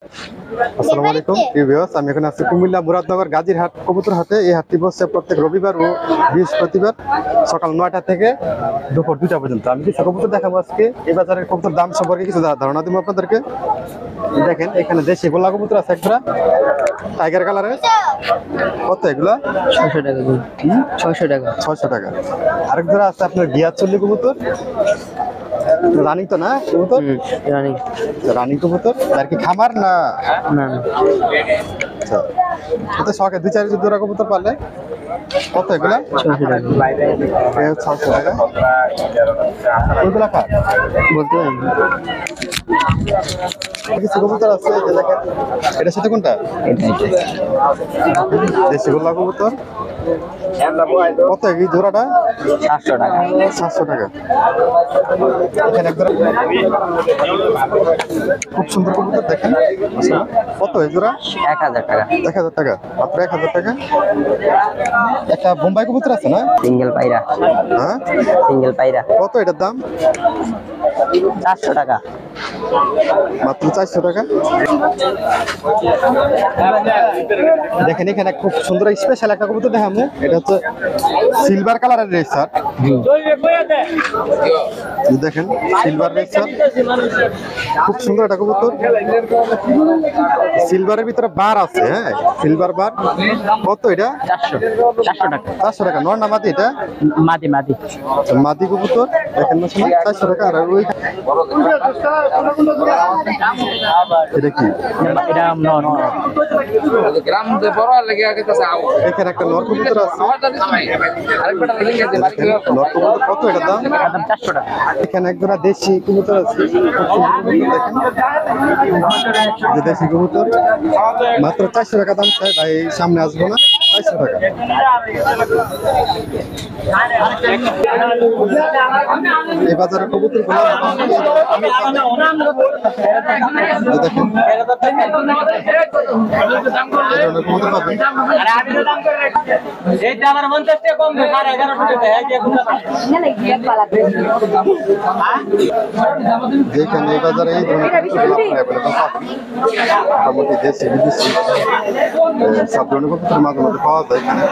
আসসালামু আলাইকুম ভিউয়ার্স, আমি এখন আছি কুমিল্লা মুরাদনগর গাজীরহাট কবুতর হাটে। এই হাটটি বসছে প্রত্যেক রবিবার ও বৃহস্পতিবার সকাল 9টা থেকে দুপুর 2টা পর্যন্ত। আমি কিছু কবুতর দেখাবো আজকে। এই বাজারের কবুতর দাম সম্পর্কে কিছু ধারণা দিব আপনাদেরকে। দেখেন এখানে দেশি গোলা কবুতর আছে একটা টাইগার কালারের। কত এগুলা? 600 টাকা। 600 টাকা। 600 টাকা। আরেক জোড়া আছে আপনার গিয়ার চল্লি কবুতর, রানিং তো না কবুতর? রানিং। রানিং কবুতর আর কি খামার না? না না। আচ্ছা, এটা শখে 2-4 জোড়া কবুতর পারলে কত এগুলা? 600 টাকা। 600 টাকা। ওইগুলা কার বলতে পারেন? কিছু কবুতর আছে, এই যে দেখেন। এটা সাথে কোনটা? দেশি গোলা কবুতর। কত এই জোড়াটা? 700 টাকা। 700 টাকা। এখানে একদম খুব সুন্দর কবুতর দেখেন। কত এই জোড়া? 1000 টাকা। 1000 টাকা, মাত্র 1000 টাকা। একটা বোম্বাই কবুতর আছে না? সিঙ্গেল পায়রা। হ্যাঁ, সিঙ্গেল পায়রা। কত এটার দাম? 400 টাকা। মাত্র 400 টাকা। দেখেন এখানে খুব সুন্দর স্পেশাল একটা কবুতর দেখাবো। এটা হচ্ছে সিলভার কালারের রেসার। দেখেন সিলভার রেসার, খুব সুন্দর একটা কবুতর। সিলভারের ভিতরে বার আছে। হ্যাঁ, সিলভার বার। কত এটা? 400 টাকা। 400 টাকা। নর না মাদি এটা? মাদি মাদি। মাদি কবুতর দেখেন না, 400 টাকা। আর ওই এটা কি? এটা নর। গ্রাম যে বড় লাগে আগে তো যাও এখানে একটা নর কবুতর আছে। আরেকটা লেগে গেছে বাড়ি থেকে নর কবুতর কত এটার দাম? দাম 400 টাকা। এখানে একজোড়া দেশি কবুতর আছে। খুব সুন্দর কবুতর দেখেন। যে দেশি কবুতর মাত্র 400 টাকা দাম চাই ভাই, সামনে আসবো না। 400 টাকা। এই বাজারে কবুতর গুলো দেখেন, কবুতর পাবেন। যেখানে এই বাজারে এই ধরনের কবুতরগুলো আপনারা অ্যাভেলেবল পাবেন। মোটামুটি দেশি বিদেশি সব ধরনের কবুতর মাঝে মাঝে পাওয়া যায় এখানে।